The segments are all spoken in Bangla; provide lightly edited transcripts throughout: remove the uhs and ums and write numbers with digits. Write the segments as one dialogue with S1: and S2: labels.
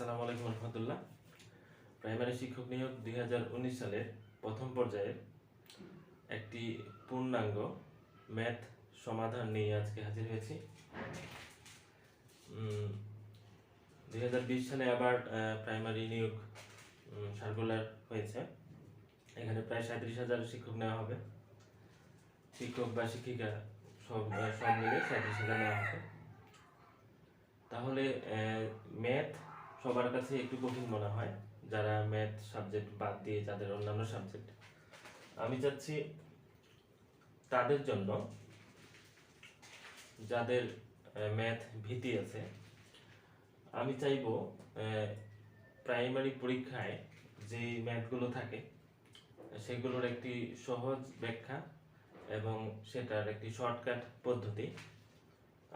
S1: আসসালামু আলাইকুম রহমতুল্লাহ। প্রাইমারি শিক্ষক নিয়োগ 2019 সালের প্রথম পর্যায়ের একটি পূর্ণাঙ্গ ম্যাথ সমাধান নিয়ে আজকে হাজির হয়েছি। 2020 সালে আবার প্রাইমারি নিয়োগ সার্কুলার হয়েছে। এখানে প্রায় 37,000 শিক্ষক নেওয়া হবে। শিক্ষক বা শিক্ষিকা সব মিলে 37,000 নেওয়া হবে। তাহলে ম্যাথ সবার কাছে একটু কঠিন মনে হয়, যারা ম্যাথ সাবজেক্ট বাদ দিয়ে যাদের অন্যান্য সাবজেক্ট। আমি চাচ্ছি তাদের জন্য, যাদের ম্যাথ ভীতি আছে, আমি চাইব প্রাইমারি পরীক্ষায় যে ম্যাথগুলো থাকে সেগুলোর একটি সহজ ব্যাখ্যা এবং সেটার একটি শর্টকাট পদ্ধতি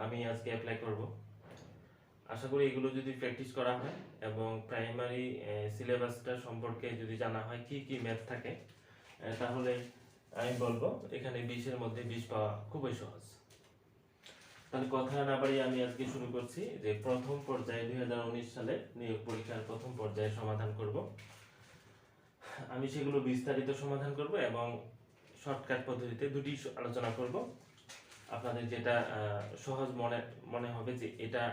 S1: আমি আজকে অ্যাপ্লাই করব। আশা করি এগুলো যদি প্র্যাকটিস করা হয় এবং প্রাইমারি সিলেবাসটা সম্পর্কে যদি জানা হয় কি কি ম্যাথ থাকে, তাহলে আমি বলবো এখানে 20-এর মধ্যে 20 পাওয়া খুবই সহজ। তাহলে কথা না বাড়িয়ে আমি আজকে শুরু করছি যে প্রথম পর্যায়ে 2019 সালে নিয়োগ পরীক্ষার প্রথম পর্যায়ে সমাধান করব। আমি সেগুলো বিস্তারিত সমাধান করব এবং শর্টকাট পদ্ধতিতে দুটি আলোচনা করব। আপনাদের যেটা সহজ মনে হবে যে এটা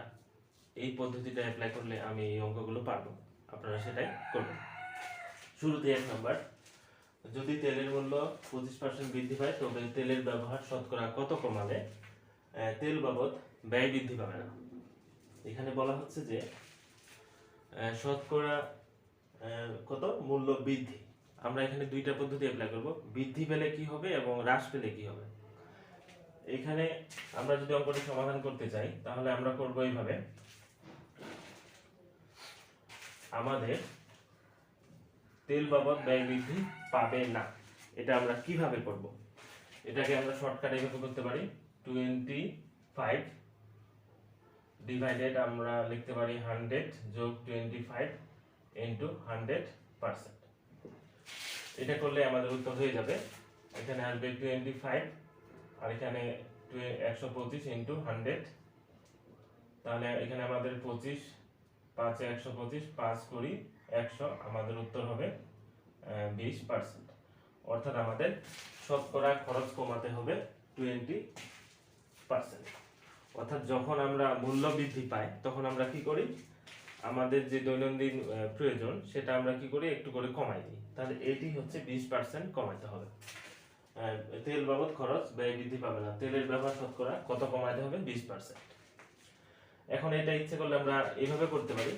S1: এই পদ্ধতিটা অ্যাপ্লাই করলে আমি এই অঙ্কগুলো পারবো, আপনারা সেটাই করবেন। শুরুতে 1 নম্বর, যদি তেলের মূল্য 25% বৃদ্ধি পায় তবে তেলের ব্যবহার শতকরা কত কমালে তেল বাবদ ব্যয় বৃদ্ধি পাবে না। এখানে বলা হচ্ছে যে শতকরা কত মূল্য বৃদ্ধি। আমরা এখানে দুইটা পদ্ধতি অ্যাপ্লাই করব, বৃদ্ধি পেলে কি হবে এবং হ্রাস পেলে কি হবে। এখানে আমরা যদি অঙ্কটি সমাধান করতে চাই তাহলে আমরা করব এইভাবে। আমাদের তেল বাবদ ব্যয় বৃদ্ধি পাবে না, এটা আমরা কিভাবে করব? এটাকে আমরা শর্টকাটে এভাবে করতে পারি, 25 ডিভাইডেড আমরা লিখতে পারি 100 যোগ 25 ইনটু 100%। এটা করলে আমাদের উত্তর হয়ে যাবে। এখানে আসবে 25 আর এখানে 125 ইনটু 100। তাহলে এখানে আমাদের 25 5 125 5 করি 100, আমাদের উত্তর হবে 20%। অর্থাৎ আমাদের শতকরা খরচ কমাতে হবে 20%। অর্থাৎ যখন আমরা মূল্য বৃদ্ধি পাই তখন আমরা কি করি, আমাদের যে দৈনন্দিন প্রয়োজন সেটা আমরা কি করি, একটু করে কমাই দিই। তাহলে এটি হচ্ছে 20% কমাতে হবে। তেল বাবদ খরচ ব্যয় বৃদ্ধি পাবে না, তেলের ব্যবহার শতকরা কত কমাতে হবে, 20%। এখন এটা ইচ্ছে করলে আমরা এইভাবে করতে পারি,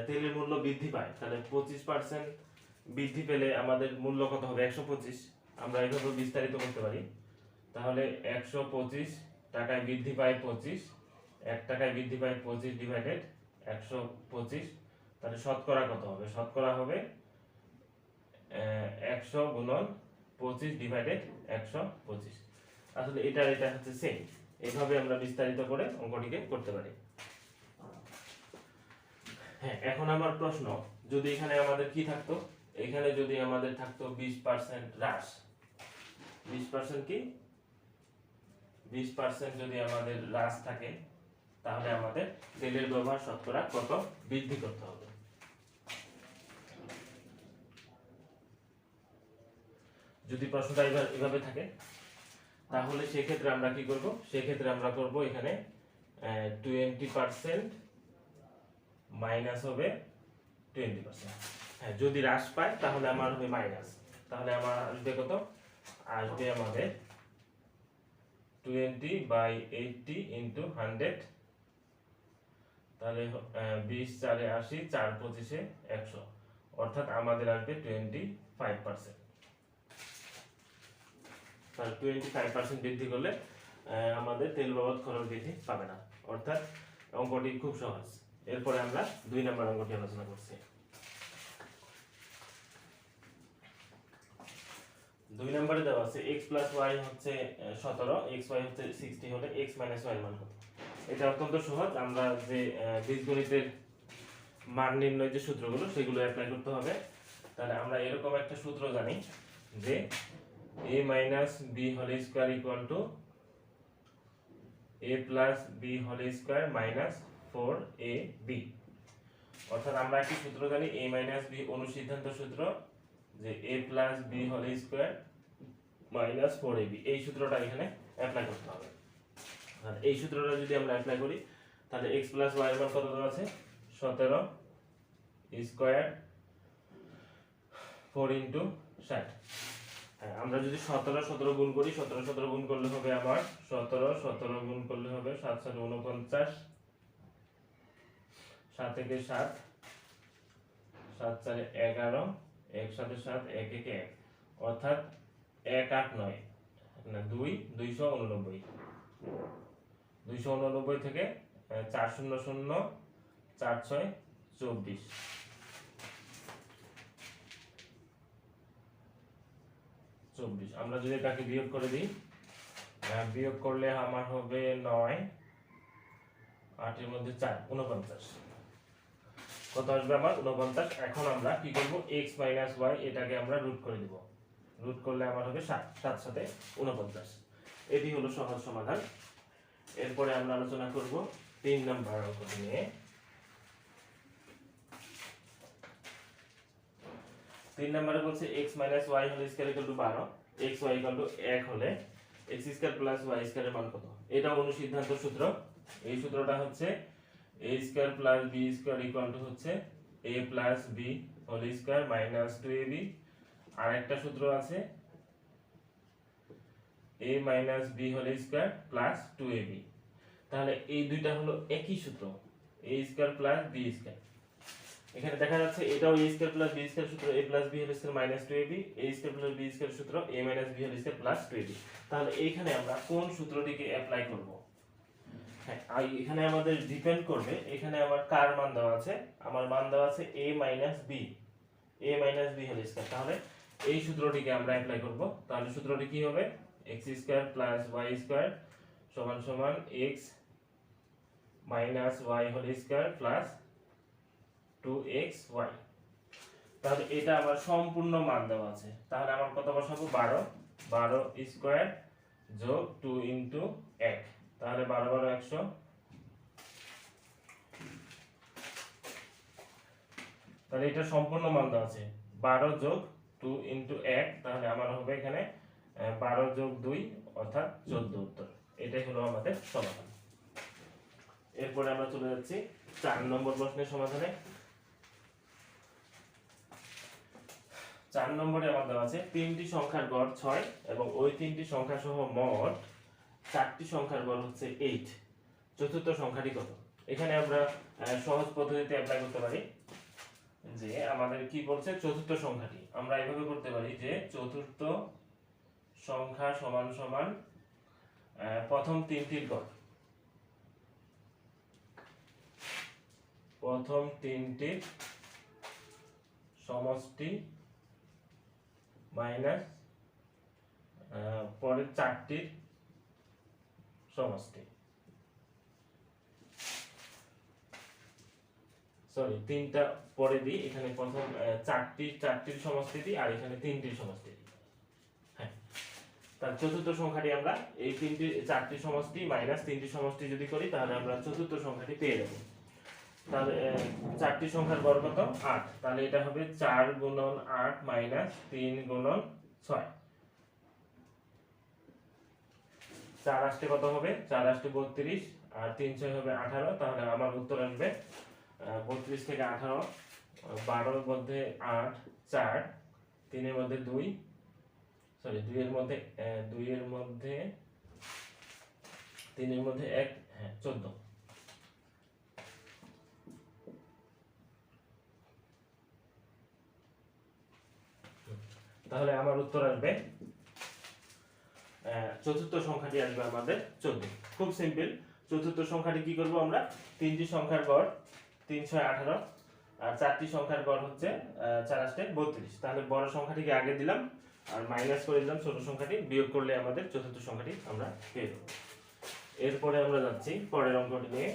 S1: তেলের মূল্য বৃদ্ধি পায় তাহলে 25% বৃদ্ধি পেলে আমাদের মূল্য কত হবে, 125। আমরা এইভাবে বিস্তারিত করতে পারি। তাহলে 125 টাকায় বৃদ্ধি পায় 25, 1 টাকায় বৃদ্ধি পায় 25 ডিভাইডেড 125। তাহলে শতকরা কত হবে, শতকরা হবে 100 গুণন 25 ডিভাইডেড 125। আসলে এটা হচ্ছে সেম। এইভাবে আমরা বিস্তারিত করে অঙ্কটিকে করতে পারি। হ্যাঁ, এখন আমার প্রশ্ন, যদি এখানে আমাদের কি থাকতো, এখানে যদি আমাদের থাকতো 20% হ্রাস, 20% কি 20% যদি আমাদের হ্রাস থাকে তাহলে আমাদের তেলের ব্যবহার শতকরা কত বৃদ্ধি করতে হবে। যদি প্রশ্নটা এভাবে থাকে তাহলে সেক্ষেত্রে আমরা কি করব, সেক্ষেত্রে আমরা করব এখানে 20% মাইনাস হবে 20%। হ্যাঁ, যদি হ্রাস পায় তাহলে আমার হবে মাইনাস, তাহলে আমার আসবে কত, আসবে আমাদের 20/80 ইনটু 100। তাহলে 20 4 80, 4 25 100, অর্থাৎ আমাদের আসবে 25%। তাহলে 25% বৃদ্ধি করলে আমাদের তেল বাবদ খরচ বৃদ্ধি পাবে না। অর্থাৎ অঙ্কটি খুব সহজ। এরপরে আমরা 2 নম্বর অঙ্কটি আলোচনা করছি। 2 নম্বরে দেওয়া আছে x + y হচ্ছে 17, xy হচ্ছে 60 হলে x - y এর মান কত। এটা অত্যন্ত সহজ। আমরা যে বীজগণিতের মান নির্ণয়ের যে সূত্রগুলো সেগুলো অ্যাপ্লাই করতে হবে। তাহলে আমরা এরকম একটা সূত্র জানি যে a - b whole square equal to a + b whole square minus 4ab। অর্থাৎ আমরা একটি সূত্র জানি a মাইনাস b অনুসিদ্ধান্ত সূত্র, যে a plus b whole square minus 4ab, এই সূত্রটা এখানে অ্যাপ্লাই করতে হবে। আর এই সূত্রটা যদি আমরা অ্যাপ্লাই করি তাহলে x প্লাস y এর মান কত দেওয়া আছে 17 স্কয়ার 4 ইনটু 60। হ্যাঁ, আমরা যদি 17 17 গুণ করি, 17 17 গুণ করলে হবে আমার 17 17 গুণ করলে হবে 7 7 49, 7 থেকে 7, 7 4 11, 1 7 7, 1 1 1, অর্থাৎ 1 8 9 না 2 289, 289 থেকে 4 0 0 4 6 24, আমরা যদি এটাকে বিয়োগ করে দিই, বিয়োগ করলে আমার হবে 9 8 এর মধ্যে 4 49, কত আসবে আমার 49। এখন আমরা কি করব, x মাইনাস y এটাকে আমরা রুট করে দিব, রুট করলে আমার হবে 7 7 সাথে 49। এটি হলো সহজ সমাধান। এরপরে আমরা আলোচনা করব 3 নাম্বার অঙ্ক নিয়ে। 3 নম্বরে বলছে x minus y whole square equal to 12, x y equal to 1 হলে x square plus y square এর মান কত। এটা অনুসিদ্ধান্ত সূত্র। এই সূত্রটা হচ্ছে a square plus b square equal to হচ্ছে a plus b whole square minus 2ab। আর একটা সূত্র আছে a minus b whole square plus 2ab। তাহলে এই দুইটা হলো একই সূত্র, a square plus b square. এখানে দেখা যাচ্ছে এটাও a square plus b square সূত্র, a plus b whole square minus 2ab, a square plus b square সূত্র a minus b whole square plus 2ab। তাহলে এইখানে আমরা কোন সূত্রটিকে অ্যাপ্লাই করব? হ্যাঁ, এখানে আমাদের ডিপেন্ড করবে, এখানে আমার কার মান দেওয়া আছে, আমার মান দেওয়া আছে a minus b, a minus b whole square. তাহলে এই সূত্রটিকে আমরা অ্যাপ্লাই করব। তাহলে সূত্রটি কি হবে, x square plus y square সমান সমান x minus y whole square plus 2xy। তাহলে এটা আমার সম্পূর্ণ মান দেওয়া আছে। তাহলে আমার কত বসাবো, 12 12 স্কয়ার যোগ 2 ইনটু 1, তাহলে 12 12 100। তাহলে এটা সম্পূর্ণ মান দেওয়া আছে 12 যোগ 2 ইনটু 1, তাহলে আমার হবে এখানে 12 যোগ 2 অর্থাৎ 14 উত্তর। এটাই হলো আমাদের সমাধান। এরপরে আমরা চলে যাচ্ছি 4 নম্বর প্রশ্নের সমাধানে। 4 নম্বরে আমার দেওয়া আছে তিনটি সংখ্যার গড় 6 এবং ওই তিনটি সংখ্যা সহ মোট 4টি সংখ্যার গড় হচ্ছে 8। চতুর্থ সংখ্যাটি কত? এখানে আমরা সহজ পদ্ধতিতে অ্যাপ্লাই করতে পারি, যে আমাদের কি বলছে চতুর্থ সংখ্যাটি। আমরা এইভাবে করতে পারি যে চতুর্থ সংখ্যা সমান সমান প্রথম তিনটির গড়, প্রথম তিনটির সমষ্টি মাইনাস পরের চারটির সমষ্টি, সরি তিনটা পরে দিই, এখানে প্রথম চারটির সমষ্টি দিই আর এখানে তিনটির সমষ্টি দিই। হ্যাঁ, তার চতুর্থ সংখ্যাটি আমরা এই চারটির সমষ্টি মাইনাস তিনটির সমষ্টি যদি করি তাহলে আমরা চতুর্থ সংখ্যাটি পেয়ে যাব। তাহলে চারটি সংখ্যার গড় কত, 8। তাহলে এটা হবে 4 গুণন 8 মাইনাস 3 গুণন 6। 4 আসতে কত হবে, 4 আসতে 32 আর 3 6 হবে 18। তাহলে আমার উত্তর আসবে 32 থেকে 18, 12 এর মধ্যে 8 4, 3 এর মধ্যে 2, সরি 2 এর মধ্যে 3 এর মধ্যে 1, হ্যাঁ 14। তাহলে আমার উত্তর আসবে চতুর্থ সংখ্যাটি আসবে আমাদের 14। খুব সিম্পল। চতুর্থ সংখ্যাটি কি করব আমরা, তিনটি সংখ্যার গড় 3 6 18 আর চারটি সংখ্যার গড় হচ্ছে 4 8 32। তাহলে বড় সংখ্যাটিকে আগে দিলাম আর মাইনাস করে দিলাম ছোট সংখ্যাটি, বিয়োগ করলে আমাদের চতুর্থ সংখ্যাটি আমরা পেয়ে যাব। এরপরে আমরা যাচ্ছি পরের অঙ্কটি নিয়ে।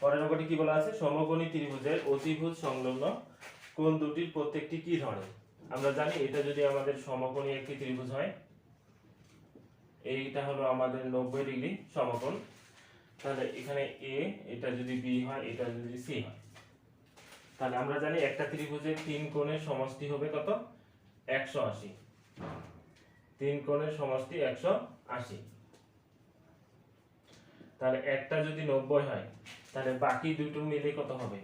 S1: পরের অঙ্কটি কি বলা আছে, সমকোণী ত্রিভুজের অতিভুজ সংলগ্ন কোণ দুটির প্রত্যেকটি কি ধরনের। আমরা জানি এটা যদি আমাদের সমকোণী একটি ত্রিভুজ হয়, এইটা হলো আমাদের 90 ডিগ্রি সমকোণ। তাহলে এখানে এ, এটা যদি বি হয়, এটা যদি সি হয়, তাহলে আমরা জানি একটা ত্রিভুজের তিন কোণের সমষ্টি হবে কত? 180। তিন কোণের সমষ্টি 180। তাহলে একটা যদি 90 হয়, তাহলে বাকি দুটো মিলে কত হবে?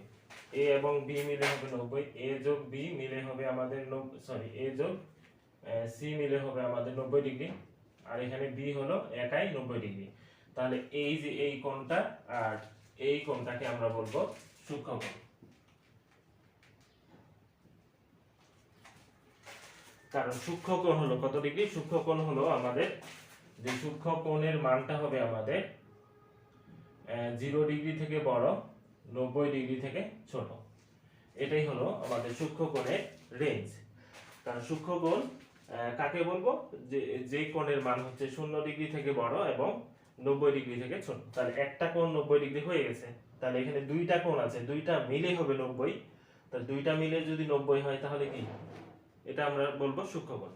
S1: এ এবং বি মিলে হবে 90, এ যোগ বি মিলে হবে আমাদের এ যোগ সি মিলে হবে আমাদের 90 ডিগ্রি, আর এখানে বি হলো একাই 90 ডিগ্রি। তাহলে এই যে এই কোণটা আর এই কোণটাকে আমরা বলবো সূক্ষ্মকোণ। কারণ সূক্ষ্মকোণ হলো কত ডিগ্রি? সূক্ষ্মকোণ হলো আমাদের যে সূক্ষ্মকোণের মানটা হবে আমাদের 0 ডিগ্রি থেকে বড়, 90 ডিগ্রি থেকে ছোট। এটাই হলো আমাদের সূক্ষ্মকোণের রেঞ্জ। কারণ সূক্ষ্মকোণ কাকে বলবো? যে কোণের মান হচ্ছে 0 ডিগ্রি থেকে বড় এবং 90 ডিগ্রি থেকে ছোট। তাহলে একটা কোণ 90 ডিগ্রি হয়ে গেছে, তাহলে এখানে দুইটা কোণ আছে, দুইটা মিলে হবে 90। তাহলে দুইটা মিলে যদি 90 হয়, তাহলে কি? এটা আমরা বলবো সূক্ষ্মকোণ।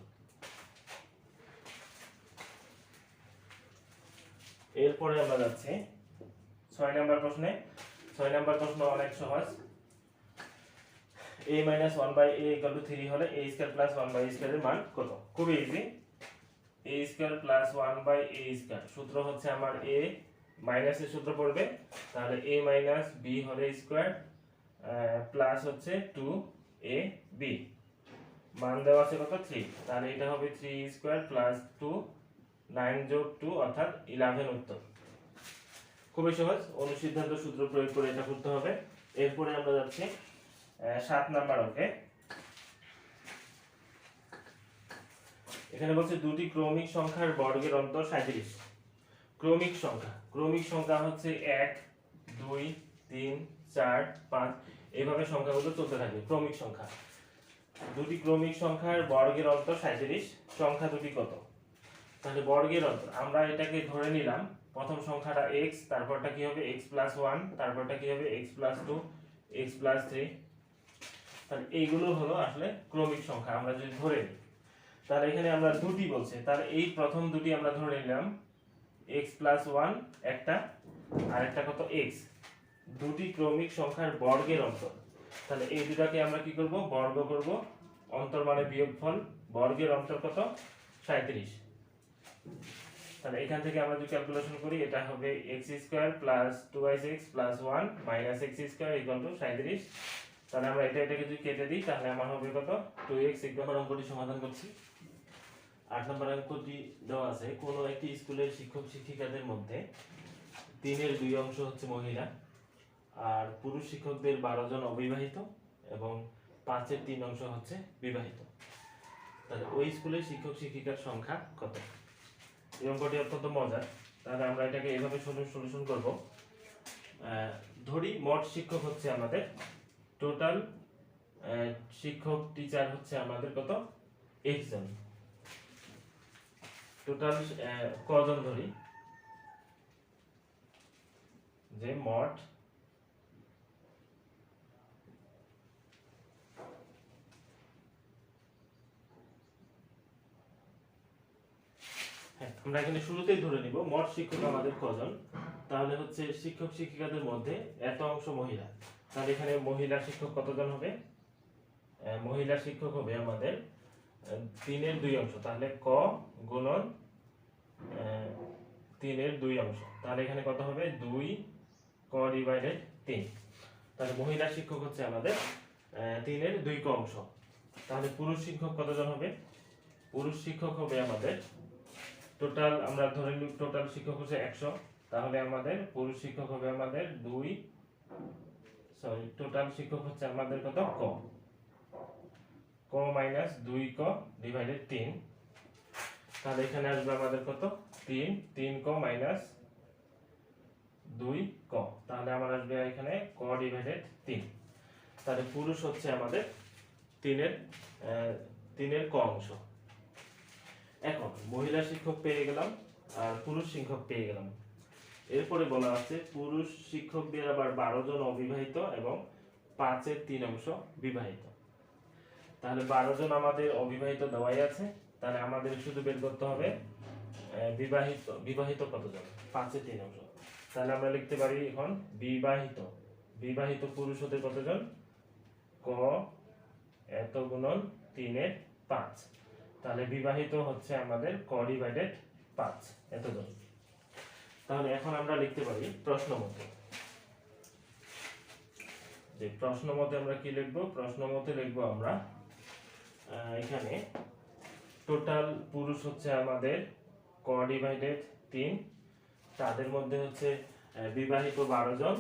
S1: এরপরে আমরা যাচ্ছি 6 নাম্বার প্রশ্নে। 6 নাম্বার প্রশ্ন অনেক সহজ। a - 1/a = 3 হলে a² + 1/a² এর মান কত? খুবই ইজি। a² + 1/a², সূত্র হচ্ছে আমার a মাইনাসের সূত্র পড়বে, তাহলে a - b whole square plus হচ্ছে 2ab, মান দেওয়া আছে কত? 3। তাহলে এটা হবে 3² + 2, 9 + 2 অর্থাৎ 11 উত্তর। খুবই সহজ, অনুসিদ্ধান্ত সূত্র প্রয়োগ করে এটা করতে হবে। এরপরে আমরা যাচ্ছি 7 নাম্বার অঙ্কে। এখানে বলছে দুটি ক্রমিক সংখ্যার বর্গের অন্তর 37। ক্রমিক সংখ্যা হচ্ছে 1, 2, 3, 4, 5, এইভাবে সংখ্যাগুলো চলতে থাকবে। ক্রমিক সংখ্যা, দুটি ক্রমিক সংখ্যার বর্গের অন্তর 37। সংখ্যা দুটি কত? তাহলে বর্গের অন্তর আমরা এটাকে ধরে নিলাম, প্রথম সংখ্যাটা x, তারপরটা কি হবে? x + 1, তারপরটা কি হবে? x + 2, x + 3। তাহলে এইগুলো হলো আসলে ক্রমিক সংখ্যা আমরা যদি ধরে নিই। তাহলে এখানে আমরা দুটি বলছে, তাহলে এই প্রথম দুটি আমরা ধরে নিলাম x + 1 একটা, আর একটা কত? x। দুটি ক্রমিক সংখ্যার বর্গের অন্তর, তাহলে এই দুটাকে আমরা কি করব? বর্গ করব। অন্তর মানে বিয়োগফল, বর্গের অন্তর কত? 37। তাহলে এখান থেকে আমরা যদি ক্যালকুলেশন করি, এটা হবে x² + 2x + 1 - x² = 37। তাহলে আমরা এটাকে যদি কেটে দিই, তাহলে আমার হবে কত? 2x। এক নম্বর অঙ্কটি সমাধান করছি। 8 নম্বর অঙ্কটি দেওয়া আছে, কোন একটি স্কুলের শিক্ষক শিক্ষিকাদের মধ্যে 3-এর 2 অংশ হচ্ছে মহিলা, আর পুরুষ শিক্ষকদের 12 জন অবিবাহিত এবং 5-এর 3 অংশ হচ্ছে বিবাহিত। তাহলে ওই স্কুলের শিক্ষক শিক্ষিকার সংখ্যা কত? এই অঙ্কটি অত্যন্ত মজার। তাহলে আমরা এটাকে এইভাবে সলিউশন করব। ধরি মোট শিক্ষক হচ্ছে আমাদের, টোটাল শিক্ষক টিচার হচ্ছে আমাদের কত? x জন। টোটাল কজন ধরি যে মোট আমরা এখানে শুরুতেই ধরে নিব মোট শিক্ষক আমাদের কজন। তাহলে হচ্ছে শিক্ষক শিক্ষিকাদের মধ্যে এত অংশ মহিলা, তাহলে এখানে মহিলা শিক্ষক কতজন হবে? মহিলা শিক্ষক হবে আমাদের 3-এর 2 অংশ, তাহলে ক গুণন 3-এর 2 অংশ, তাহলে এখানে কত হবে? 2 ক / 3। তাহলে মহিলা শিক্ষক হচ্ছে আমাদের 3-এর 2 ক অংশ। তাহলে পুরুষ শিক্ষক কতজন হবে? পুরুষ শিক্ষক হবে আমাদের টোটাল, আমরা ধরে নিই টোটাল শিক্ষক হচ্ছে 100, তাহলে আমাদের পুরুষ শিক্ষক হবে আমাদের টোটাল শিক্ষক হচ্ছে আমাদের কত? ক - 2 ক / 3। তাহলে এখানে আসবে আমাদের কত? 3 ক - 2 ক, তাহলে আমার আসবে এখানে ক / 3। তাহলে পুরুষ হচ্ছে আমাদের 3-এর ক অংশ। এখন মহিলা শিক্ষক পেয়ে গেলাম আর পুরুষ শিক্ষক পেয়ে গেলাম। এরপরে বলা আছে পুরুষ শিক্ষকদের আবার 12 জন অবিবাহিত এবং 5-এর 3 অংশ বিবাহিত। তাহলে 12 জন আমাদের অবিবাহিত দেওয়াই আছে, তাহলে আমাদের শুধু বের করতে হবে বিবাহিত কতজন? 5-এর 3 অংশ। তাহলে আমরা লিখতে পারি এখন বিবাহিত। বিবাহিত পুরুষ হতে কতজন? ক এত গুণন 3 এর 5। তাহলে বিবাহিত হচ্ছে আমাদের ক ডিভাইডেড 5 এতজন। তাহলে এখন আমরা লিখতে পারি প্রশ্ন মতে। যে প্রশ্ন মতে আমরা কি লিখব? প্রশ্ন মতে লিখব আমরা এখানে টোটাল পুরুষ হচ্ছে আমাদের ক ডিভাইডেড 3, তাদের মধ্যে হচ্ছে বিবাহিত 12 জন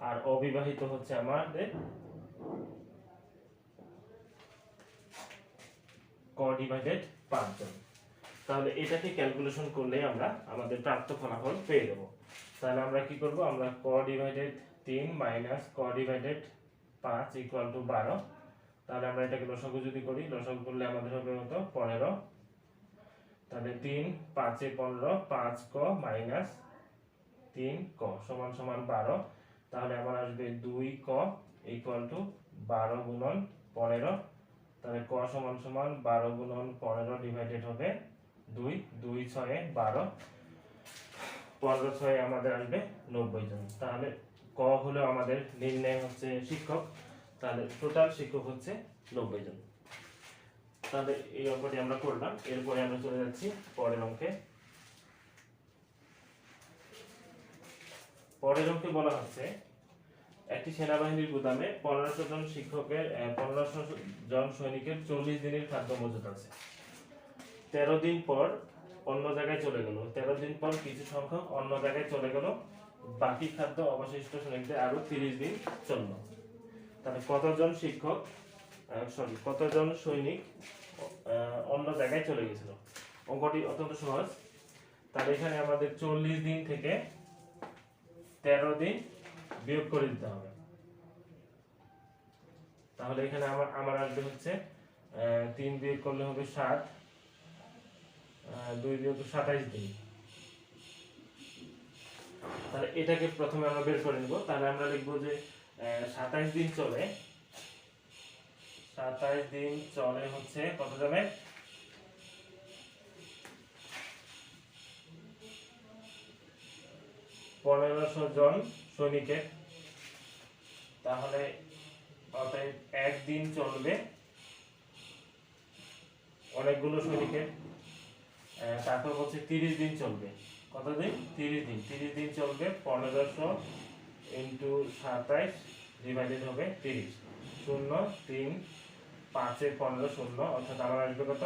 S1: আর অবিবাহিত হচ্ছে আমাদের ক ডিভাইডেড 5 জন। তাহলে এটাকে ক্যালকুলেশন করলে আমরা আমাদের প্রাপ্ত ফলাফল পেয়ে যাব। তাহলে আমরা কি করব? আমরা ক ডিভাইডেড 3 মাইনাস ক ডিভাইডেড 5 ইকুয়াল টু 12। তাহলে আমরা এটাকে লসাগু যদি করি, লসাগু করলে আমাদের হবে কত? 15। তাহলে 3 5 এ 15, 5 ক মাইনাস 3 ক সমান সমান 12। তাহলে আমার আসবে 2 ক ইকুয়াল টু 12 গুণন 15। তাহলে ক সমান সমান 12 গুণন 15 ডিভাইডেড হবে 2, 2 6 12, 15 6 আমাদের আসবে 90 জন। তাহলে ক হলো আমাদের নির্ণয় হচ্ছে শিক্ষক, তাহলে টোটাল শিক্ষক হচ্ছে 90 জন। তাহলে এই অঙ্কটি আমরা করলাম। এরপরে আমরা চলে যাচ্ছি পরের অঙ্কে। পরের অঙ্কে বলা হচ্ছে একটি সেনাবাহিনীর গুদামে 1500 জন শিক্ষকের 1500 জন সৈনিকের 40 দিনের খাদ্য মজুদ আছে। 13 দিন পর অন্য জায়গায় চলে গেল। 13 দিন পর কিছু সংখ্যক অন্য জায়গায় চলে গেল, বাকি খাদ্য অবশিষ্ট সৈনিকদের আরো 30 দিন চলল। তাহলে কতজন সৈনিক অন্য জায়গায় চলে গেছিল? অঙ্কটি অত্যন্ত সহজ। তাহলে এখানে আমাদের 40 দিন থেকে 13 দিন বিয়োগ করে দিতে হবে। তাহলে এখানে আমার আসবে হচ্ছে 3 বিয়োগ করলে হবে 7, 2 বিয়োগ 27 দিন। তাহলে এটাকে প্রথমে আমরা বের করে নিব। তাহলে আমরা লিখব যে 27 দিন চলে, 27 দিন চলে হচ্ছে কত যাবে? 1500 জন সৈনিকের। তাহলে অতএব একদিন চলবে অনেকগুলো সৈনিকের। তারপর হচ্ছে 30 দিন চলবে। কত দিন? 30 দিন। 30 দিন চলবে 1500 ইন্টু 27 ডিভাইডেড হবে 30। 0 3 5 এ 15 0, অর্থাৎ আমার আসবে কত?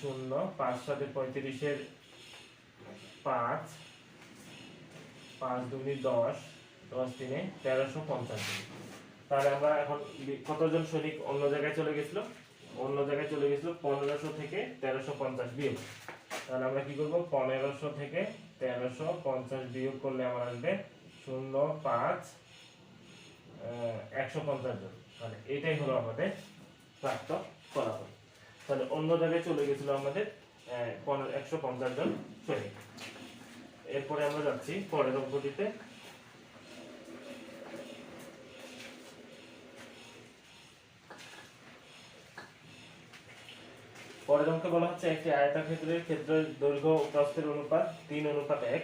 S1: 0 5 7 35 এর 5, 5 2 10, 10 3 1350 দিন। তাহলে আমরা এখন কতজন সৈনিক অন্য জায়গায় চলে গেছিল? অন্য জায়গায় চলে গেছিল 1500 থেকে 1350 বিয়োগ। তাহলে আমরা কি করব? 1500 থেকে 1350 বিয়োগ করলে আমার আসবে 0 5 150 জন। তাহলে এটাই হলো আমাদের প্রাপ্ত ফলাফল। তাহলে অন্য জায়গায় চলে গেছিল আমাদের 150 জন সৈনিক। এরপরে আমরা যাচ্ছি পরের অঙ্কটিতে। পরের অঙ্কে বলা হচ্ছে একটি আয়তক্ষেত্রের ক্ষেত্রের দৈর্ঘ্য ও প্রস্থের অনুপাত 3:1।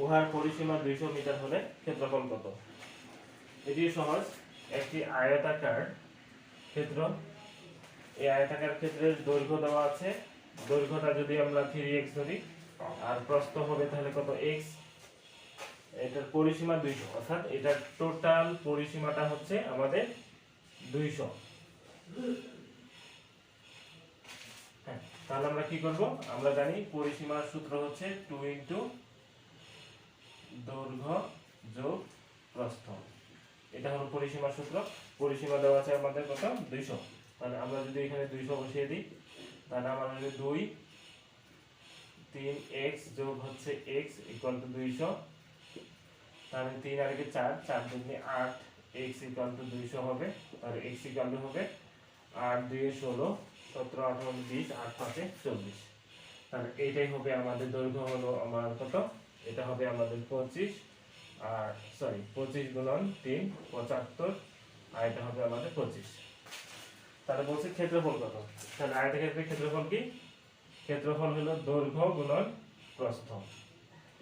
S1: উহার পরিসীমা 200 মিটার হলে ক্ষেত্রফল কত? এটি সহজ। একটি আয়তাকার ক্ষেত্র, এই আয়তাকার ক্ষেত্রের দৈর্ঘ্য দেওয়া আছে। দৈর্ঘ্যটা যদি আমরা 3x ধরি আর প্রস্থ হবে তাহলে কত? x। এটার পরিসীমা 200, অর্থাৎ এটার টোটাল পরিসীমাটা হচ্ছে আমাদের 200। হ্যাঁ, তাহলে আমরা কি করব? আমরা জানি পরিসীমার সূত্র হচ্ছে 2 ইনটু দৈর্ঘ্য যোগ প্রস্থ। এটা হলো পরিসীমার সূত্র। পরিসীমা দেওয়া আছে আমাদের কত? 200। তাহলে আমরা যদি এখানে 200 বসিয়ে দিই, তাহলে আমার হবে 2 3x যোগ হচ্ছে x ইকুয়াল টু 200। তাহলে 3 আর 4, 4 দুগুণে 8, x ইকুয়াল টু 200 হবে। তাহলে x ইকুয়াল টু হবে 8 2 16, 17 18 20, 8 5 40। তাহলে এইটাই হবে আমাদের দৈর্ঘ্য হলো আমার কত? এটা হবে আমাদের 25, আর 25 গুণন 3 75, আর এটা হবে আমাদের 25। তাহলে বলছে ক্ষেত্রফল কত? তাহলে আয়তক্ষেত্রের ক্ষেত্রফল কি? ক্ষেত্রফল হলো দৈর্ঘ্য গুণন প্রস্থ,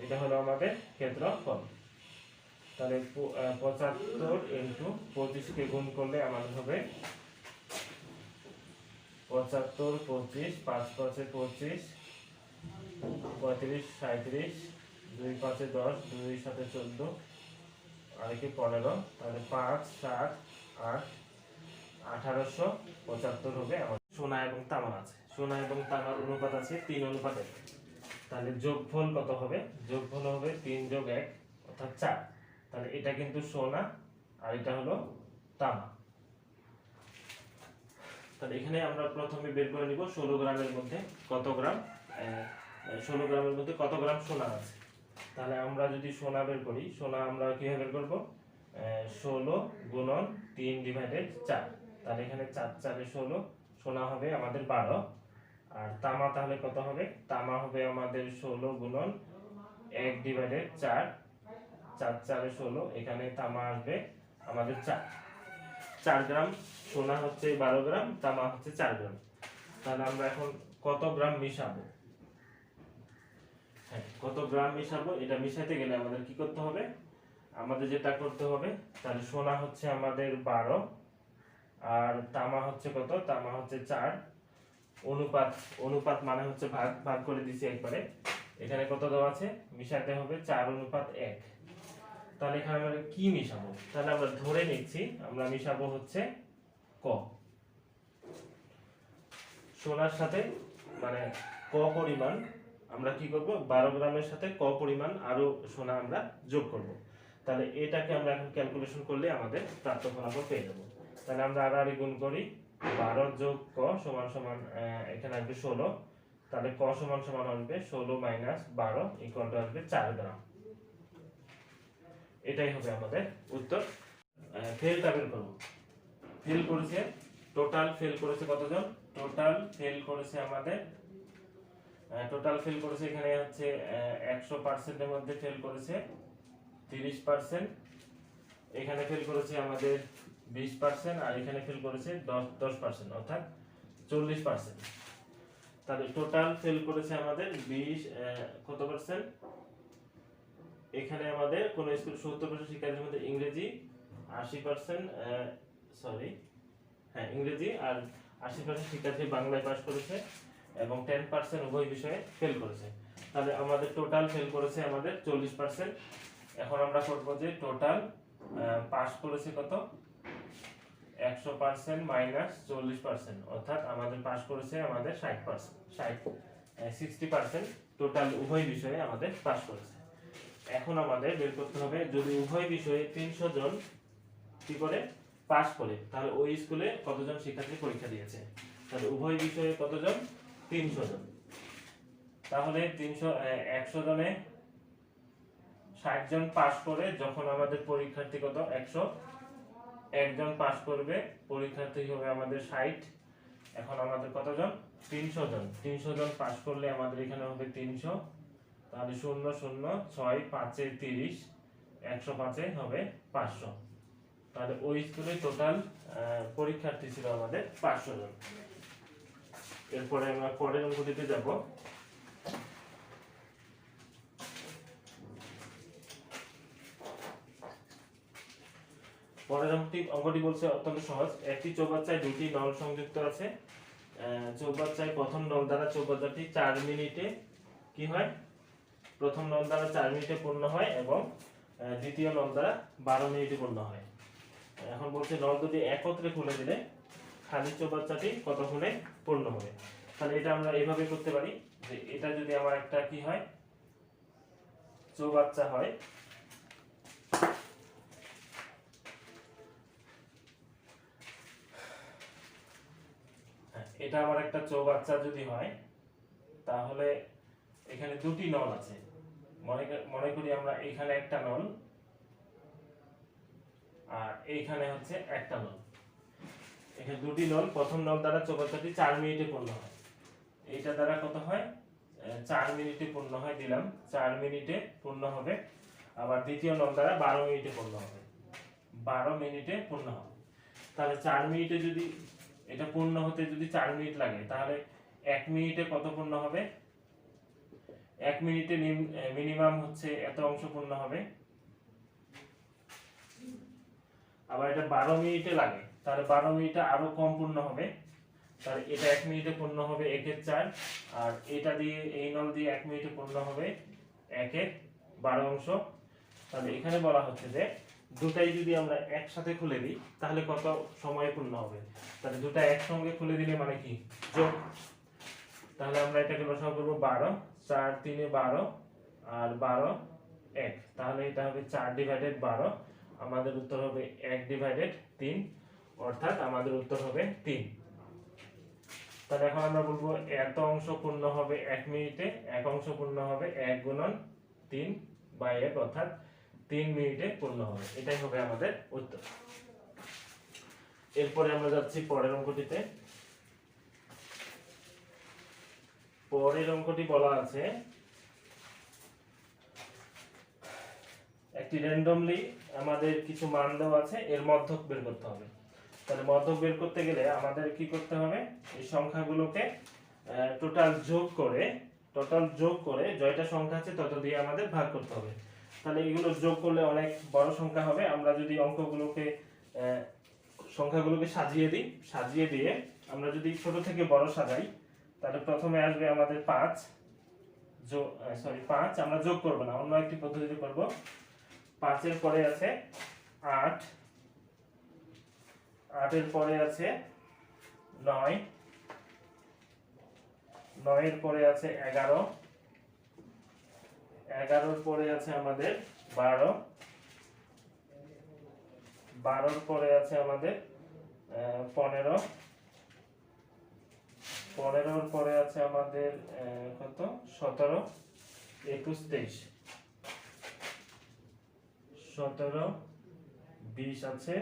S1: এটা হলো আমাদের ক্ষেত্রফল। তাহলে 75 ইন্টু 25 গুণ করলে আমাদের হবে 75, 25, 5 5 25, 35, 37, 2 5 10, 2 7 14, আর কি 15, তাহলে 5 7 8 1875 হবে আমাদের। সোনা এবং তামা আছে, সোনা এবং তামার অনুপাত আছে 3:1। তাহলে যোগফল কত হবে? যোগফল হবে 3 + 1 অর্থাৎ 4। তাহলে এটা কিন্তু সোনা আর এটা হলো তামা। তাহলে এখানে আমরা প্রথমে বের করে নিব 16 গ্রামের মধ্যে কত গ্রাম, 16 গ্রামের মধ্যে কত গ্রাম সোনা আছে। তাহলে আমরা যদি সোনা বের করি, সোনা আমরা কিভাবে বের করব? 16 গুণন 3/4। তাহলে এখানে 4 4 16, সোনা হবে আমাদের 12। আর তামা তাহলে কত হবে? তামা হবে আমাদের 16 গুণন 1/4, 4 4 16, এখানে তামা আসবে আমাদের 4 গ্রাম। সোনা হচ্ছে 12 গ্রাম, তামা হচ্ছে 4 গ্রাম। তাহলে আমরা এখন কত গ্রাম মিশাবো? হ্যাঁ, কত গ্রাম মিশাবো, এটা মিশাতে গেলে আমাদের কি করতে হবে? আমাদের যেটা করতে হবে, তাহলে সোনা হচ্ছে আমাদের 12 আর তামা হচ্ছে কত? তামা হচ্ছে 4। অনুপাত, অনুপাত মানে হচ্ছে ভাগ, ভাগ করে দিছি একবারে। এখানে কত দেওয়া আছে? মিশাতে হবে 4:1। তাহলে এখানে আমরা কি মিশাবো? তাহলে আমরা ধরে নিচ্ছি আমরা মিশাবো হচ্ছে ক। সোনার সাথে মানে ক পরিমাণ আমরা কি করব? 12 গ্রামের সাথে ক পরিমাণ আরো সোনা আমরা যোগ করব। তাহলে এটাকে আমরা এখন ক্যালকুলেশন করলে আমাদের প্রাপ্ত ফলাফল পেয়ে যাব। তাহলে আমরা আড়াআড়ি গুণ করি, 12 যোগ ক সমান সমান এখানে আসবে 16। তাহলে ক সমান সমান আসবে 16 - 12 ইকুয়াল টু আসবে 4 গ্রাম। এটাই হবে আমাদের উত্তর। ফেলটা বের করব। ফেল করেছে, টোটাল ফেল করেছে কতজন? টোটাল ফেল করেছে আমাদের, টোটাল ফেল করেছে এখানে হচ্ছে 100% এর মধ্যে ফেল করেছে 30%, এখানে ফেল করেছে আমাদের 20%, আর এখানে ফেল করেছে 10% অর্থাৎ 40%। তাহলে টোটাল ফেল করেছে আমাদের 20 কত পার্সেন্ট? এখানে আমাদের কোন স্কুল 70% শিক্ষার্থীর মধ্যে ইংরেজি, 80% সরি হ্যাঁ ইংরেজি, আর 80% শিক্ষার্থী বাংলায় পাস করেছে এবং 10% উভয় বিষয়ে ফেল করেছে। তাহলে আমাদের টোটাল ফেল করেছে আমাদের 40%। এখন আমরা করব যে টোটাল পাস করেছে কত? 100% - 40%, অর্থাৎ আমাদের পাস করেছে আমাদের 60%, 60% টোটাল উভয় বিষয়ে আমাদের পাস করেছে। এখন আমাদের বের করতে হবে যদি উভয় বিষয়ে 300 জন কি করে পাস করে, তাহলে ওই স্কুলে কতজন শিক্ষার্থী পরীক্ষা দিয়েছে। তাহলে উভয় বিষয়ে কতজন? 300 জন। তাহলে 100 জনে 60 জন পাস করে, যখন আমাদের পরীক্ষার্থী কত? 100, একজন পাস করবে, পরীক্ষার্থী হবে আমাদের 60। এখন আমাদের কতজন? 300 জন। 300 জন পাস করলে আমাদের এখানে হবে 300। তাহলে 0 0 6 5 30, 105 হবে 500। তাহলে ওই স্কুলে টোটাল পরীক্ষার্থী ছিল আমাদের 500 জন। এরপরে আমরা পরের অঙ্কটিতে যাব। পরের অঙ্কটি বলছে অত্যন্ত সহজ। একটি চৌবাচ্চায় দুটি নল সংযুক্ত আছে। চৌবাচ্চায় প্রথম নল দ্বারা চৌবাচ্চাটি 4 মিনিটে কি হয়? প্রথম নল দ্বারা 4 মিনিটে পূর্ণ হয় এবং দ্বিতীয় নল দ্বারা 12 মিনিটে পূর্ণ হয়। এখন বলছে নল দুটি একত্রে খুলে দিলে খালি চৌবাচ্চাটি কতক্ষণে পূর্ণ হবে। তাহলে এটা আমরা এইভাবে করতে পারি যে এটা যদি আমার একটা কি হয়? চৌবাচ্চা হয়, এটা আমার একটা চৌবাচ্চা যদি হয়, তাহলে এখানে দুটি নল আছে। মনে করি আমরা এখানে একটা নল আর এইখানে হচ্ছে একটা নল। এখানে দুটি নল, প্রথম নল দ্বারা চৌবাচ্চাটি 4 মিনিটে পূর্ণ হয়। এইটা দ্বারা কত হয়? 4 মিনিটে পূর্ণ হয় দিলাম, 4 মিনিটে পূর্ণ হবে। আবার দ্বিতীয় নল দ্বারা 12 মিনিটে পূর্ণ হবে, 12 মিনিটে পূর্ণ হবে। তাহলে 4 মিনিটে যদি এটা পূর্ণ হতে যদি 4 মিনিট লাগে, তাহলে 1 মিনিটে কত পূর্ণ হবে? 1 মিনিটে মিনিমাম হচ্ছে এত অংশ পূর্ণ হবে। আবার এটা 12 মিনিটে লাগে, তাহলে 12 মিনিটে আরো কম পূর্ণ হবে। তাহলে এটা 1 মিনিটে পূর্ণ হবে 1/4, আর এটা দিয়ে এই নল দিয়ে 1 মিনিটে পূর্ণ হবে 1/12 অংশ। তাহলে এখানে বলা হচ্ছে যে দুটাই যদি আমরা একসাথে খুলে দিই তাহলে কত সময়ে পূর্ণ হবে? তাহলে দুটা একসঙ্গে খুলে দিলে মানে কি যোগ। তাহলে আমরা এটাকে লসাগু করব 12, 4 3 12 আর 12 1, তাহলে এটা হবে 4/12। আমাদের উত্তর হবে 1/3, অর্থাৎ আমাদের উত্তর হবে 3। তাহলে এখন আমরা বলবো এত অংশ পূর্ণ হবে 1 মিনিটে, এক অংশ পূর্ণ হবে 1 গুণন 3/1, অর্থাৎ 3 মিনিটে পূর্ণ হবে। এটাই হবে আমাদের উত্তর। এরপরে আমরা যাচ্ছি পরের অঙ্কটিতে। পরের অঙ্কটি বলা আছে একটি র্যান্ডমলি আমাদের কিছু মান দেওয়া আছে, এর মধ্যক বের করতে হবে। তাহলে মধ্যক বের করতে গেলে আমাদের কি করতে হবে? এই সংখ্যাগুলোকে টোটাল যোগ করে জয়টা সংখ্যা আছে তত দিয়ে আমাদের ভাগ করতে হবে। তাহলে এগুলো যোগ করলে অনেক বড় সংখ্যা হবে। আমরা যদি সংখ্যাগুলোকে সাজিয়ে দিয়ে আমরা যদি ছোট থেকে বড় সাজাই, তাহলে প্রথমে আসবে আমাদের 5, আমরা যোগ করব না, অন্য একটি পদ্ধতিতে করব। 5 এর পরে আছে 8, 8 এর পরে আছে 9, 9 এর পরে আছে 11, 11 এর পরে আছে আমাদের 12, 12 এর পরে আছে আমাদের 15, 15 এর পরে আছে আমাদের কত 17, 21, 23, 17, 20 আছে,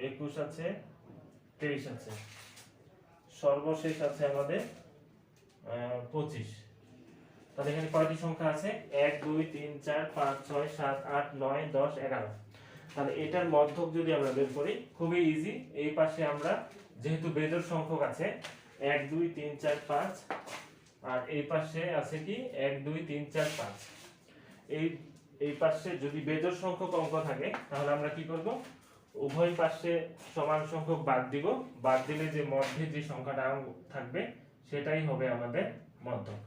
S1: 21 আছে, 23 আছে, সর্বশেষ আছে আমাদের 25। তাহলে এখানে কয়টি সংখ্যা আছে? 1 2 3 4 5 6 7 8 9 10 11। তাহলে এটার মধ্যক যদি আমরা বের করি খুবই ইজি। এই পাশে আমরা যেহেতু বেজোড় সংখ্যক আছে 1 2 3 4 5, আর এই পাশে আছে কি 1 2 3 4 5। এই পাশে যদি বেজোড় সংখ্যক অঙ্ক থাকে তাহলে আমরা কি করব? উভয় পাশে সমান সংখ্যক বাদ দিব, বাদ দিলে যে মধ্যে যে সংখ্যাটা থাকবে সেটাই হবে আমাদের মধ্যক।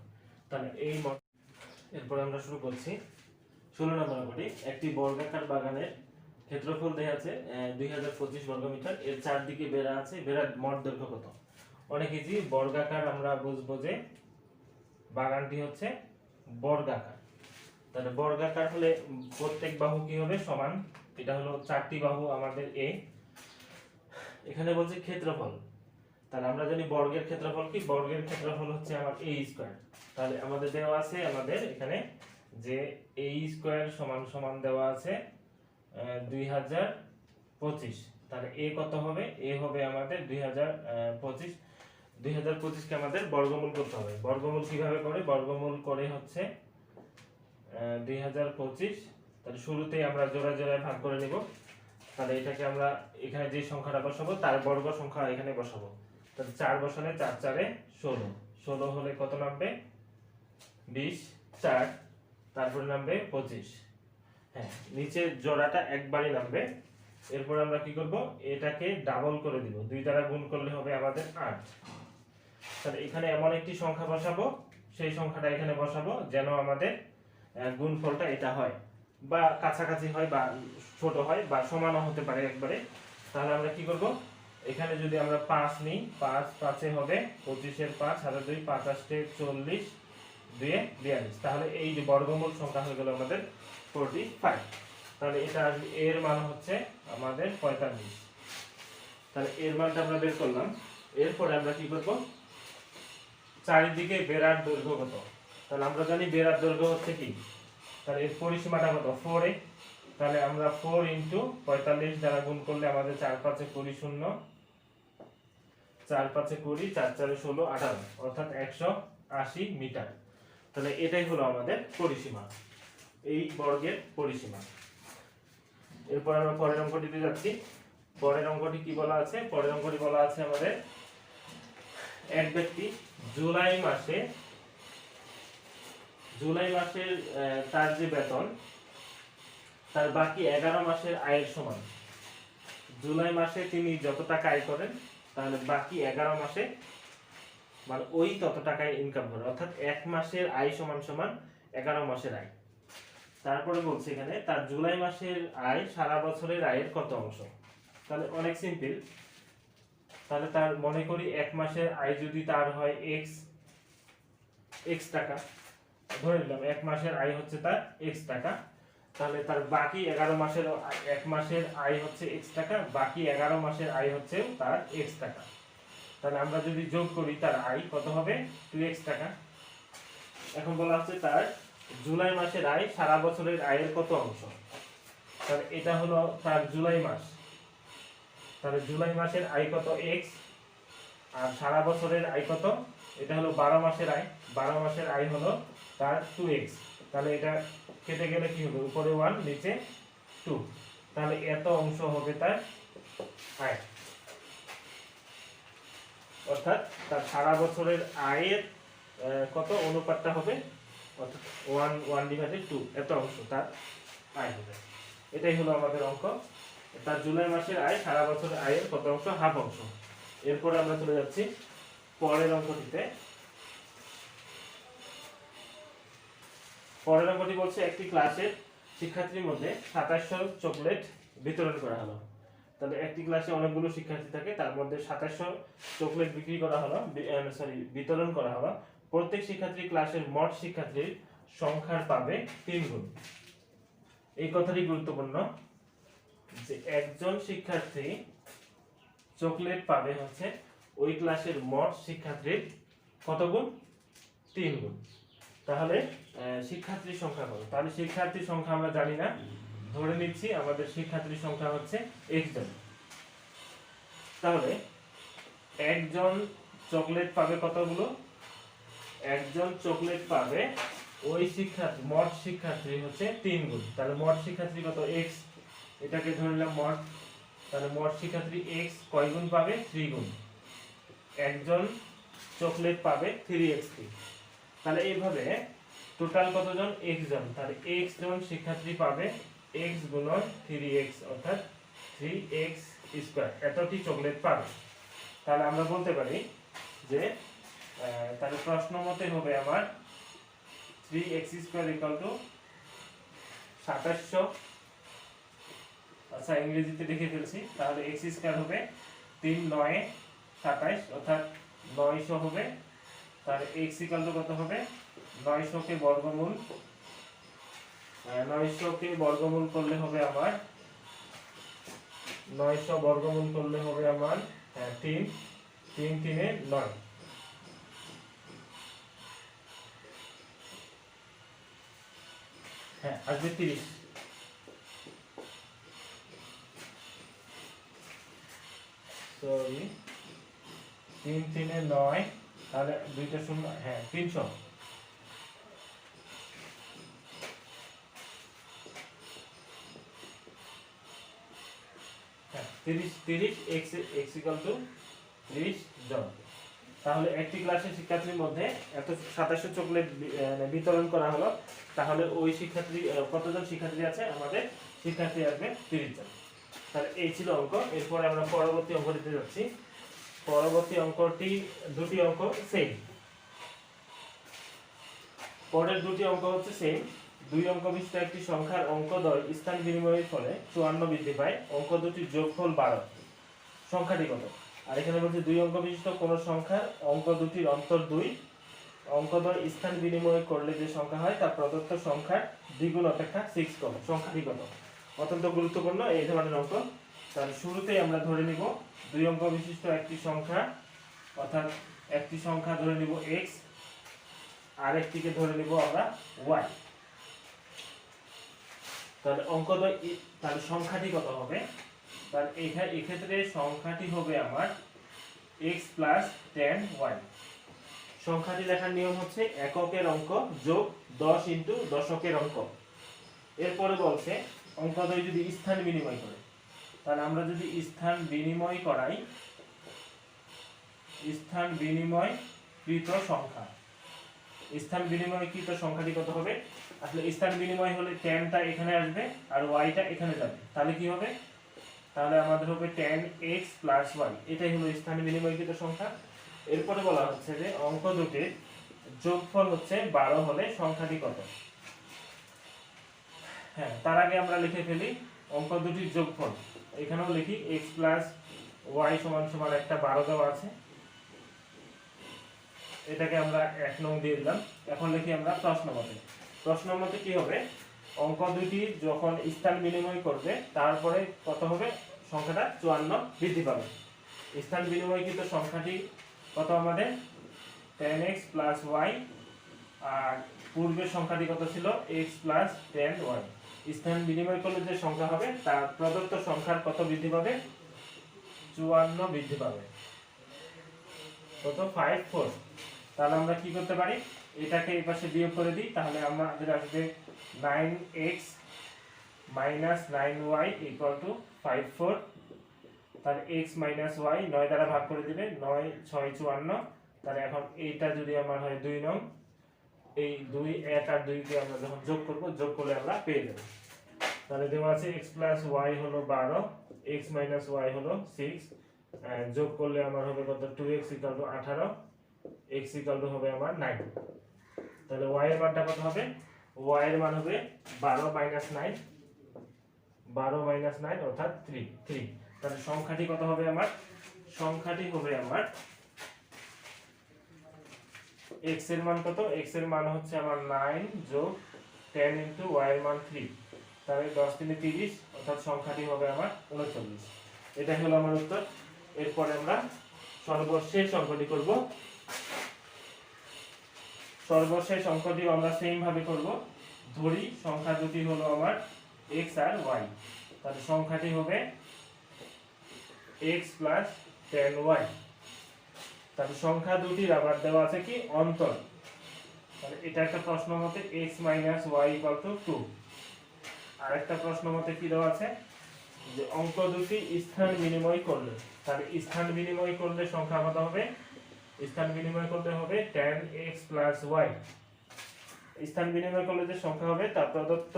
S1: তাহলে এরপর আমরা শুরু করছি 16 নম্বর অঙ্কটি। একটি বর্গাকার বাগানের ক্ষেত্রফল দেয়া আছে 2025 বর্গমিটার, এর চারদিকে বেড়া আছে, বেড়ার মোট দৈর্ঘ্য কত? অনেক ইজি। বর্গাকার আমরা বুঝবো যে বাগানটি হচ্ছে বর্গাকার। তাহলে বর্গাকার হলে প্রত্যেক বাহু কি হবে? সমান। এটা হলো 4টি বাহু আমাদের এ। এখানে বলছে ক্ষেত্রফল। তাহলে আমরা জানি বর্গের ক্ষেত্রফল কি? বর্গের ক্ষেত্রফল হচ্ছে আমার a স্কয়ার। তাহলে আমাদের দেওয়া আছে আমাদের এখানে যে a স্কয়ার সমান সমান দেওয়া আছে 2025। তাহলে a কত হবে? a হবে আমাদের 2025 কে আমাদের বর্গমূল করতে হবে। বর্গমূল কিভাবে করে? বর্গমূল করে হচ্ছে 2025। তাহলে শুরুতেই আমরা জোড়ায় জোড়ায় ভাগ করে নিব। তাহলে এটাকে আমরা এখানে যে সংখ্যাটা বসাবো তার বর্গ সংখ্যা এখানে বসাবো। তাহলে 4 বসালে 4 4 16, 16 হলে কত নামবে? 20, 4, তারপরে নামবে 25। হ্যাঁ, নিচে জোড়াটা একবারই নামবে। এরপর আমরা কি করব? এটাকে ডাবল করে দিব, 2 দ্বারা গুণ করলে হবে আমাদের 8। তাহলে এখানে এমন একটি সংখ্যা বসাবো, সেই সংখ্যাটা এখানে বসাবো যেন আমাদের গুণফলটা এটা হয়, বা কাছাকাছি হয়, বা ছোট হয়, বা সমানও হতে পারে একবারে। তাহলে আমরা কি করব? এখানে যদি আমরা 5 নিই, 5 5 এ হবে 25 এর 5 আর 2 5 8 40, 2 এ 42। তাহলে এই যে বর্গমূল সংখ্যা হয়ে গেল আমাদের 45। তাহলে এটা এর মান হচ্ছে আমাদের 45। তাহলে এর মানটা আমরা বের করলাম। এরপর আমরা কি করব? চারিদিকে বেড়ার দৈর্ঘ্য কত? তাহলে আমরা জানি বেড়ার দৈর্ঘ্য হচ্ছে কি? তাহলে এর পরিসীমাটা কত? 4a। তাহলে আমরা 4 * 45 দ্বারা গুণ করলে আমাদের 4 5 এ 20 0, 4 5 এ 20, 4 4 এ 16, 18, অর্থাৎ 180 মিটার। তাহলে এটাই হলো আমাদের পরিসীমা, এই বর্গের পরিসীমা। এরপর আমরা পরের অঙ্কটিতে যাচ্ছি। পরের অঙ্কটি কি বলা আছে? পরের অঙ্কটি বলা আছে আমাদের এক ব্যক্তি জুলাই মাসের তার যে বেতন তার বাকি 11 মাসের আয়ের সমান। জুলাই মাসে তিনি যত টাকা আয় করেন তাহলে বাকি 11 মাসে মানে ওই তত টাকায় ইনকাম করে, অর্থাৎ এক মাসের আয় সমান সমান 11 মাসের আয়। তারপরে বলছে এখানে তার জুলাই মাসের আয় সারা বছরের আয়ের কত অংশ। তাহলে অনেক সিম্পল। তাহলে তার মনে করি এক মাসের আয় যদি তার হয় এক্স টাকা, ধরে নিলাম এক মাসের আয় হচ্ছে তার এক্স টাকা, তাহলে তার বাকি 11 মাসের এক মাসের আয় হচ্ছে এক্স টাকা, বাকি 11 মাসের আয় হচ্ছে তার এক্স টাকা। তাহলে আমরা যদি যোগ করি তার আয় কত হবে 2x টাকা। এখন বলা হচ্ছে তার জুলাই মাসের আয় সারা বছরের আয়ের কত অংশ। তাহলে এটা হলো তার জুলাই মাস, তাহলে জুলাই মাসের আয় কত x, আর সারা বছরের আয় কত, এটা হলো 12 মাসের আয়, 12 মাসের আয় হলো তার 2x। তাহলে এটা কেটে গেলে কি হবে, উপরে 1 নিচে 2, তাহলে এত অংশ হবে তার আয়। অর্থাৎ তার সারা বছরের আয়ের কত অনুপাতটা হবে, অর্থাৎ 1/2, এত অংশ তার আয় হবে। এটাই হলো আমাদের অঙ্ক। তার জুলাই মাসের আয় সারা বছরের আয়ের কত অংশ, হাফ অংশ। এরপরে আমরা চলে যাচ্ছি পরের অঙ্কটিতে। পরের অঙ্কটি বলছে একটি ক্লাসের শিক্ষার্থীর মধ্যে 2700 চকলেট বিতরণ করা হলো। তাহলে একটি ক্লাসে অনেকগুলো শিক্ষার্থী থাকে, তার মধ্যে 2700 চকলেট বিতরণ করা হলো। প্রত্যেক শিক্ষার্থী ক্লাসের মোট শিক্ষার্থীর সংখ্যার পাবে 3 গুণ। এই কথাটি গুরুত্বপূর্ণ যে একজন শিক্ষার্থী চকলেট পাবে হচ্ছে ওই ক্লাসের মোট শিক্ষার্থীর কত গুণ, 3 গুণ। তাহলে শিক্ষার্থীর সংখ্যা কত, তাহলে শিক্ষার্থীর সংখ্যা আমরা জানি না, ধরে নিচ্ছি আমাদের শিক্ষার্থীর সংখ্যা হচ্ছে x জন। তাহলে একজন চকলেট পাবে কতগুলো, একজন চকলেট পাবে ওই শিক্ষার্থী মোট শিক্ষার্থী হচ্ছে 3 গুণ। তাহলে মোট শিক্ষার্থী কত x, এটাকে ধরে নিলাম মোট। তাহলে মোট শিক্ষার্থী x কয় গুণ পাবে, 3 গুণ। একজন চকলেট পাবে 3x3। তাহলে এইভাবে টোটাল কতজন, x জন। তাহলে x জন শিক্ষার্থী পাবে x গুণন 3x, অর্থাৎ 3x স্কয়ার, এতটি চকলেট পাবে। তাহলে আমরা বলতে পারি যে তাহলে প্রশ্ন মতে হবে আমার 3x স্কয়ার ইকুয়াল টু 2700। আচ্ছা ইংরেজিতে লিখে ফেলছি, তাহলে x স্কয়ার হবে 3 9 27, অর্থাৎ 900 হবে। তাহলে x ইকুয়াল টু কত হবে, 900 কে বর্গমূল, 900 কে বর্গমূল করলে হবে আমার 900 বর্গমূল করলে হবে আমার 3 3 3 9, হ্যাঁ আসবে 30। সরি 3 3 9, তাহলে দুইটা শূন্য, হ্যাঁ 300। হ্যাঁ 30 x ইকুয়াল টু 30 জন। তাহলে একটি ক্লাসের শিক্ষার্থীর মধ্যে এত 2700 চকলেট বিতরণ করা হলো, তাহলে ওই শিক্ষার্থী কতজন শিক্ষার্থী আছে, আমাদের শিক্ষার্থী আসবে 30 জন। তাহলে এই ছিল অঙ্ক। এরপরে আমরা পরবর্তী অঙ্ক দিতে যাচ্ছি। পরবর্তী অঙ্কটি দুটি অঙ্ক সেম, পরের দুটি অঙ্ক হচ্ছে সেম। দুই অঙ্ক বিশিষ্ট একটি সংখ্যার অঙ্কদ্বয় স্থান বিনিময়ের ফলে 54 বৃদ্ধি পায়, অঙ্ক দুটির যোগফল 12, সংখ্যাটি কত। আর এখানে বলছে দুই অঙ্ক বিশিষ্ট কোন সংখ্যার অঙ্ক দুটির অন্তর 2, অঙ্কদ্বয় স্থান বিনিময় করলে যে সংখ্যা হয় তা প্রদত্ত সংখ্যার দ্বিগুণ অপেক্ষা 6 কম, সংখ্যাটি কত। অত্যন্ত গুরুত্বপূর্ণ এই ধরনের অঙ্ক। তাহলে শুরুতেই আমরা ধরে নিব দুই অঙ্ক বিশিষ্ট একটি সংখ্যা, অর্থাৎ একটি সংখ্যা ধরে নিব x, আর একটিকে ধরে নিব আমরা y। তাহলে অঙ্কদ্বয়, তাহলে সংখ্যাটি কত হবে, তাহলে এই ক্ষেত্রে সংখ্যাটি হবে আমার x প্লাস 10y। সংখ্যাটি লেখার নিয়ম হচ্ছে এককের অঙ্ক যোগ 10 ইনটু দশকের অঙ্ক। এরপরে বলছে অঙ্কদ্বয় যদি স্থান বিনিময় করে, তাহলে আমরা যদি স্থান বিনিময় করাই,
S2: স্থান বিনিময়কৃত সংখ্যা। স্থান বিনিময়কৃত সংখ্যাটি কত হবে? আসলে স্থান বিনিময় হলে ট্যানটা এখানে আসবে আর ওয়াইটা এখানে যাবে, তাহলে কি হবে? তাহলে আমাদের হবে tan x প্লাস y, এটাই হলো স্থান বিনিময়কৃত সংখ্যা। এরপরে বলা হচ্ছে যে অঙ্ক দুটির যোগফল হচ্ছে 12 হলে সংখ্যাটি কত? হ্যাঁ, তার আগে আমরা লিখে ফেলি অঙ্ক দুটির যোগফল। এখানেও লিখি x প্লাস y সমান সমান একটা 12 দেওয়া আছে, এটাকে আমরা 1 নং দিয়ে দিলাম। এখন লিখি আমরা প্রশ্ন মতে। প্রশ্ন মতে কি হবে? অঙ্ক দুটি যখন স্থান বিনিময় করবে তারপরে কত হবে? সংখ্যাটা 54 বৃদ্ধি পাবে। স্থান বিনিময়কৃত সংখ্যাটি কত আমাদের? tan x প্লাস y, আর পূর্বের সংখ্যাটি কত ছিল? x plus tan y। স্থান বিনিময় করলে যে সংখ্যা হবে তার প্রদত্ত সংখ্যার কত বৃদ্ধি পাবে? 54 বৃদ্ধি পাবে। কত? 54। তাহলে আমরা কি করতে পারি? এটাকে এই পাশে বিয়োগ করে দিই, তাহলে আমাদের আসবে 9x minus 9y equal to 54। তাহলে x মাইনাস y 9 দ্বারা ভাগ করে দিলে 9 6 54। তাহলে এখন এইটা যদি আমার হয় 2 নং, এই 2 1 আর 2 কে আমরা যখন যোগ করব, যোগ করলে আমরা পেয়ে যাব। তাহলে দেওয়া আছে x প্লাস y হলো 12, x মাইনাস y হলো 6, যোগ করলে আমার হবে কত? 2x equal to 18, x equal to হবে আমার 9। তাহলে y এর মানটা কত হবে? y এর মান হবে 12 মাইনাস 9, 12 মাইনাস 9 অর্থাৎ 3। তাহলে সংখ্যাটি কত হবে আমার? সংখ্যাটি হবে আমার x এর মান কত? x এর মান হচ্ছে আমার 9 যোগ 10 ইনটু y এর মান 3। তাহলে 10 3 30, অর্থাৎ সংখ্যাটি হবে আমার 39। এটাই হলো আমার উত্তর। এরপরে আমরা সর্বশেষ অঙ্কটি করব। সর্বশেষ অঙ্কটি আমরা সেম ভাবে করব। ধরি সংখ্যা দুটি হলো আমার x আর y, তাহলে সংখ্যাটি হবে x প্লাস 10y। তাহলে সংখ্যা দুটির আবার দেওয়া আছে কি? অন্তর। তাহলে এটা একটা প্রশ্ন মতে x minus y equal two 2। আর একটা প্রশ্ন মতে কি দেওয়া আছে? যে অঙ্ক দুটি স্থান বিনিময় করলে, তাহলে স্থান বিনিময় করলে সংখ্যা কত হবে? স্থান বিনিময় করলে হবে tan x প্লাস y। স্থান বিনিময় করলে যে সংখ্যা হবে তা প্রদত্ত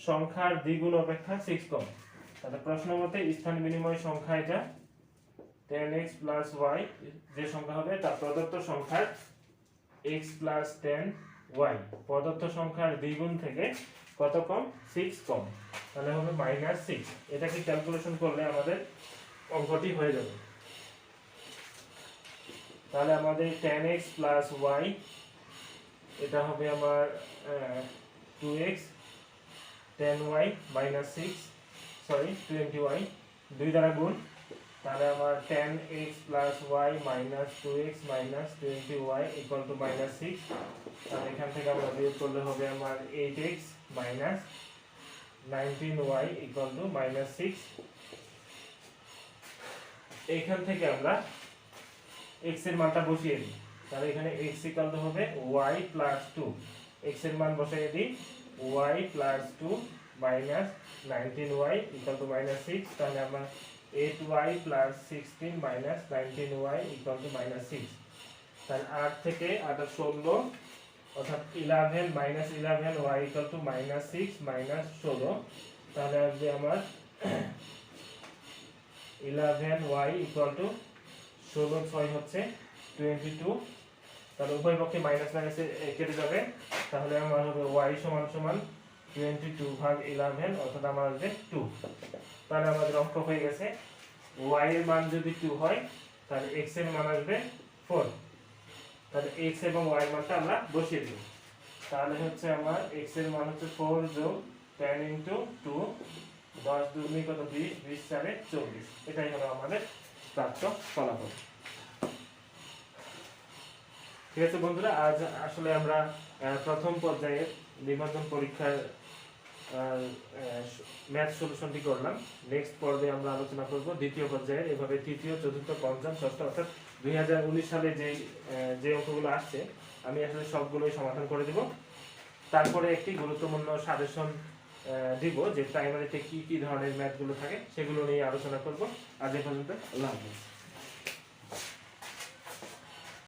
S2: সংখ্যার দ্বিগুণ অপেক্ষা 6 কম। তাহলে প্রশ্ন মতে স্থান বিনিময় সংখ্যা এটা tan x প্লাস y, যে সংখ্যা হবে তা প্রদত্ত সংখ্যার x প্লাস 10y, প্রদত্ত সংখ্যার দ্বিগুণ থেকে কত কম? 6 কম। তাহলে হবে -6। এটাকে ক্যালকুলেশন করলে আমাদের অঙ্কটি হয়ে যাবে। তাহলে আমাদের tan x প্লাস y, এটা হবে আমার 2x tan y minus 6, sorry 20y, 2 দ্বারা গুণ। তাহলে আমার tan x plus y minus 2x minus 20y equal to -6। তাহলে এখান থেকে আমরা বিয়োগ করলে হবে আমার 8x minus 19y equal to -6। এখান থেকে আমরা x এর মানটা বসিয়ে দিই। তাহলে এখানে x ইকুয়াল টু হবে y প্লাস 2, x এর মান বসিয়ে দিই y plus 2 minus 19y equal to -6। তাহলে আমরা 8y plus 16 minus 19y equal to -6। তাহলে 8 থেকে 8 16, অর্থাৎ 11 minus 11y equal to -6 minus 16। তাহলে আসবে আমার 11y ইকুয়াল টু 16 6 হচ্ছে 22। তাহলে উভয় পক্ষে মাইনাস মাইনাসে কেটে যাবে। তাহলে আমার হবে y সমান সমান 22 ভাগ 11, অর্থাৎ আমার আসবে 2। তাহলে আমাদের অঙ্ক হয়ে গেছে। y এর মান যদি 2 হয় তাহলে x এর মান আসবে 4। তাহলে x এবং y এর মানটা আমরা বসিয়ে দেব। তাহলে হচ্ছে আমার x এর মান হচ্ছে 4 যোগ 10 ইনটু 2, 10 দুগুণে কত? 20, 20 4 24। এটাই হলো আমাদের প্রাপ্ত ফলাফল। ঠিক আছে বন্ধুরা, আজ আসলে আমরা প্রথম পর্যায়ে নিবন্ধন পরীক্ষার ম্যাথ সলিউশনটি করলাম। নেক্সট পর্বে আমরা আলোচনা করব দ্বিতীয় পর্যায়ে, এভাবে তৃতীয়, চতুর্থ, পঞ্চম, ষষ্ঠ, অর্থাৎ 2019 সালে যে অঙ্কগুলো আসছে আমি আসলে সবগুলোই সমাধান করে দেব। তারপরে একটি গুরুত্বপূর্ণ সাজেশন দিব যে প্রাইমারিতে কি কি ধরনের ম্যাথগুলো থাকে সেগুলো নিয়ে আলোচনা করব। আজ এ পর্যন্ত, আল্লাহ হাফেজ।